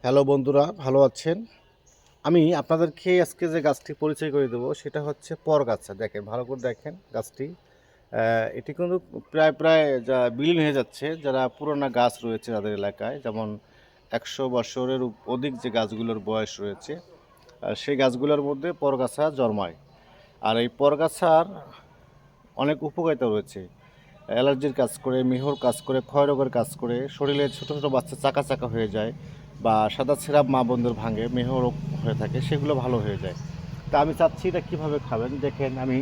Hello বন্ধুরা, ভালো আছেন? আমি আপনাদেরকে আজকে যে গাছটি পরিচয় করে দেবো সেটা হচ্ছে পরগাছা। দেখেন, ভালো করে দেখেন গাছটি। এটি কিন্তু প্রায় প্রায় যা বিলীন হয়ে যাচ্ছে। যারা পুরোনো গাছ রয়েছে তাদের এলাকায়, যেমন 100 বছরের অধিক যে গাছগুলোর বয়স রয়েছে, সেই গাছগুলোর মধ্যে পরগাছা জন্মায়। আর এই পরগাছার অনেক উপকারিতা রয়েছে। অ্যালার্জির কাজ করে, মিহর কাজ করে, ক্ষয়রোগের কাজ করে, শরীরে ছোটো ছোটো বাচ্চা চাকা চাকা হয়ে যায়, বা সাদা ছিড়াপ মা বোনদের ভাঙে, মেহ রোগ হয়ে থাকে, সেগুলো ভালো হয়ে যায়। তা আমি চাচ্ছি এটা কীভাবে খাবেন। দেখেন, আমি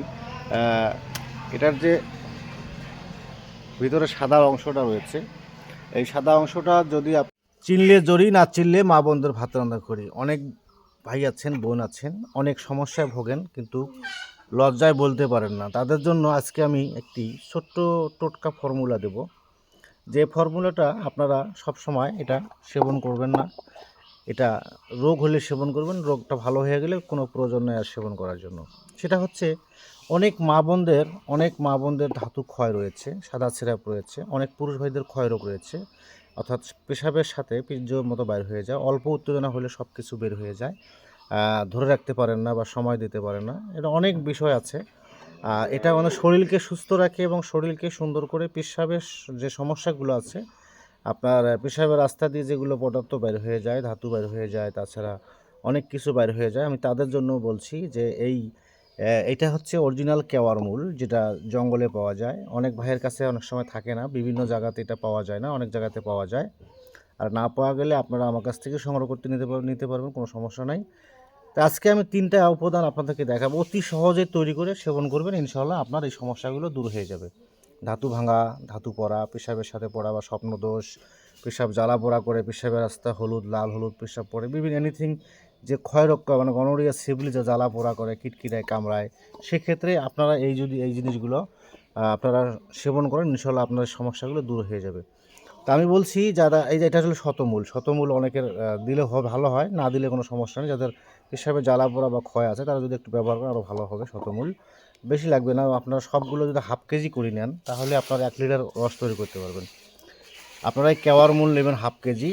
এটার যে ভিতরে সাদা অংশটা রয়েছে, এই সাদা অংশটা যদি চিনলে জড়ি, না চিনলে মা বোনদের ভাত রান্না করি। অনেক ভাই আছেন, বোন আছেন, অনেক সমস্যায় ভোগেন, কিন্তু লজ্জায় বলতে পারেন না। তাদের জন্য আজকে আমি একটি ছোট্ট টোটকা ফর্মুলা দেব। যে ফর্মুলাটা আপনারা সব সময় এটা সেবন করবেন না। এটা রোগ হলে সেবন করবেন, রোগটা ভালো হয়ে গেলে কোনো প্রয়োজন নেই আর সেবন করার জন্য। সেটা হচ্ছে, অনেক মা বোনদের ধাতু ক্ষয় রয়েছে, সাদা ছিড়াপ রয়েছে, অনেক পুরুষ ভাইদের ক্ষয় রোগ রয়েছে, অর্থাৎ পেশাবের সাথে বীর্যর মতো বাইর হয়ে যায়, অল্প উত্তেজনা হলে সব কিছু বের হয়ে যায়, ধরে রাখতে পারেন না বা সময় দিতে পারেন না। এটা অনেক বিষয় আছে। এটা মানে শরীরকে সুস্থ রাখে এবং শরীরকে সুন্দর করে, পেশাবের যে সমস্যাগুলো আছে, আপনার পেশাবের রাস্তা দিয়ে যেগুলো পদার্থ বের হয়ে যায়, ধাতু বের হয়ে যায়, তাছাড়া অনেক কিছু বের হয়ে যায়, আমি তাদের জন্য বলছি যে এইটা হচ্ছে অরিজিনাল কেওয়ার মূল, যেটা জঙ্গলে পাওয়া যায়। অনেক ভাইয়ের কাছে অনেক সময় থাকে না, বিভিন্ন জায়গাতে এটা পাওয়া যায় না, অনেক জায়গাতে পাওয়া যায়। আর না পাওয়া গেলে আপনারা আমার কাছ থেকে সংগ্রহ করতে নিতে পারবেন, কোনো সমস্যা নাই। তো আজকে আমি 3টা উপাদান আপনাদেরকে দেখাবো, অতি সহজে তৈরি করে সেবন করবেন, ইনশাআল্লাহ আপনার এই সমস্যাগুলো দূর হয়ে যাবে। ধাতু ভাঙা, ধাতু পড়া, পেশাবের সাথে পড়া বা স্বপ্নদোষ, পেশাব জ্বালা পোড়া করে, পেশাবের রাস্তা হলুদ লাল হলুদ পেশাব পড়ে, বিভিন্ন এনিথিং, যে ক্ষয়রোগ মানে গনোরিয়া, সিভিল, যে জ্বালা পোড়া করে, কিটকিটায় কামড়ায়, সেক্ষেত্রে আপনারা যদি এই জিনিসগুলো আপনারা সেবন করেন, ইনশাআল্লাহ আপনার সমস্যাগুলো দূর হয়ে যাবে। তা আমি বলছি, যারা এই যে এটা হলো শতমূল অনেকের দিলে ভালো হয়, না দিলে কোনো সমস্যা নেই। যাদের পেশাবে জ্বালা পোড়া বা ক্ষয় আছে, তারা যদি একটু ব্যবহার করেন আরও ভালো হবে। শতমূল বেশি লাগবে না, আপনারা সবগুলো যদি হাফ কেজি করে নেন, তাহলে আপনারা 1 লিটার রস তৈরি করতে পারবেন। আপনারা এই কেওয়ার মূল নেবেন হাফ কেজি,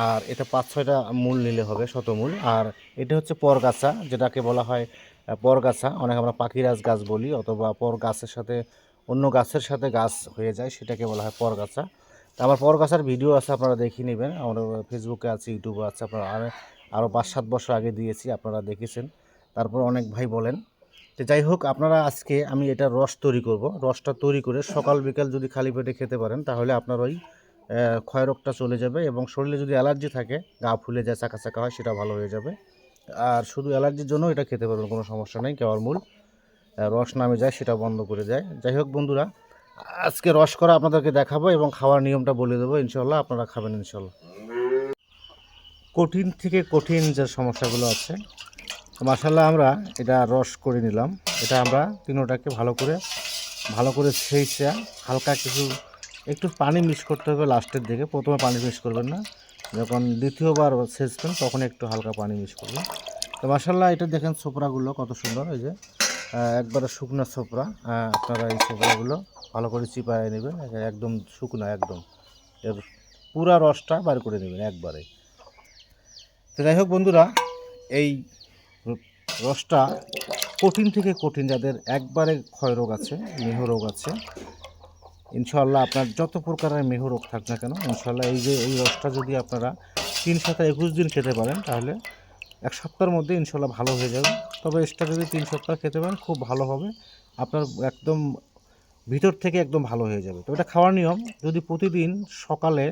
আর এটা 5-6টা মূল নিলে হবে শতমূল। আর এটা হচ্ছে পরগাছা, যেটাকে বলা হয় পরগাছা, অনেক আমরা পাখিরাজ গাছ বলি, অথবা পর গাছের সাথে অন্য গাছের সাথে গাছ হয়ে যায়, সেটাকে বলা হয় পরগাছা। তা আমার পরগাছার ভিডিও আছে, আপনারা দেখে নেবেন। আমরা ফেসবুকে আছে, ইউটিউবে আছে, আপনারা আরও 5-7 বছর আগে দিয়েছি, আপনারা দেখেছেন। তারপর অনেক ভাই বলেন। তো যাই হোক, আপনারা আজকে আমি এটা রস তৈরি করব। রসটা তৈরি করে সকাল বিকাল যদি খালি পেটে খেতে পারেন, তাহলে আপনার ওই ক্ষয়রোগটা চলে যাবে, এবং শরীরে যদি অ্যালার্জি থাকে, গা ফুলে যায়, চাকা চাকা হয়, সেটা ভালো হয়ে যাবে। আর শুধু অ্যালার্জির জন্য এটা খেতে পারবেন, কোনো সমস্যা নেই। কেওয়ার মূল রস নামে যায়, সেটা বন্ধ করে দেয়। যাই হোক বন্ধুরা, আজকে রস করা আপনাদেরকে দেখাবো এবং খাওয়ার নিয়মটা বলে দেবো, ইনশাল্লাহ আপনারা খাবেন ইনশাল্লাহ। কঠিন থেকে কঠিন যে সমস্যাগুলো আছে, মাশাআল্লাহ আমরা এটা রস করে নিলাম। এটা আমরা তিনোটাকে ভালো করে ছেঁচা, হালকা একটু পানি মিক্স করতে হবে লাস্টের দিকে। প্রথমে পানি মিক্স করবেন না, যখন দ্বিতীয়বার ছেঁচবেন তখন একটু হালকা পানি মিক্স করবেন। তো মাশাআল্লাহ, এটা দেখেন ছোপড়াগুলো কত সুন্দর, এই যে একবারে শুকনো ছোপড়া। আপনারা এই ছোপড়াগুলো ভালো করে চিপায় নেবেন, একদম শুকনো, একদম এর পুরা রসটা বার করে নেবেন একবারে। তো যাই হোক বন্ধুরা, এই রসটা কঠিন থেকে কঠিন, যাদের একবারে ক্ষয় রোগ আছে, মেহ রোগ আছে, ইনশাআল্লাহ আপনার যত প্রকারের মেহ রোগ থাক না কেন, ইনশাআল্লাহ এই রসটা যদি আপনারা 3-7-21 দিন খেতে পারেন, তাহলে 1 সপ্তাহের মধ্যে ইনশাআল্লাহ ভালো হয়ে যাবে। তবে এক্সট্রা যদি 3 সপ্তাহ খেতে পারেন, খুব ভালো হবে, আপনার একদম ভিতর থেকে একদম ভালো হয়ে যাবে। তো এটা খাওয়ার নিয়ম, যদি প্রতিদিন সকালে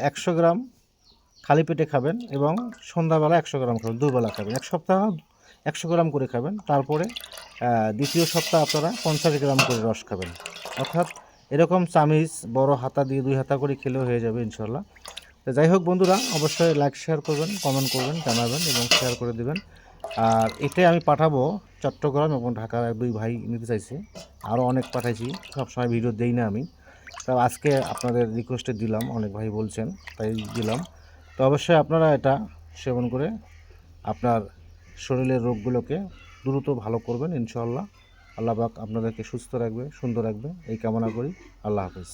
100 গ্রাম খালি পেটে খাবেন, এবং সন্ধ্যাবেলা 100 গ্রাম খাবেন, দুবেলা খাবেন, 1 সপ্তাহ 100 গ্রাম করে খাবেন। তারপরে দ্বিতীয় সপ্তাহ আপনারা 50 গ্রাম করে রস খাবেন, অর্থাৎ এরকম চামিচ বড় হাতা দিয়ে 2 হাতা করে খেলেও হয়ে যাবে ইনশাল্লাহ। তো যাই হোক বন্ধুরা, অবশ্যই লাইক শেয়ার করবেন, কমেন্ট করবেন, জানাবেন এবং শেয়ার করে দেবেন। আর এটাই আমি পাঠাবো চট্টগ্রাম এবং ঢাকার 2 ভাই নিতে চাইছে, আরও অনেক পাঠাইছি, সবসময় ভিডিও দেই না আমি। তো আজকে আপনাদের রিকোয়েস্টে দিলাম, অনেক ভাই বলছেন তাই দিলাম। তো অবশ্যই আপনারা এটা সেবন করে আপনার শরীরের রোগগুলোকে দ্রুত ভালো করবেন ইনশাআল্লাহ। আল্লাহ পাক আপনাদেরকে সুস্থ রাখবে, সুন্দর রাখবে, এই কামনা করি। আল্লাহ হাফেজ।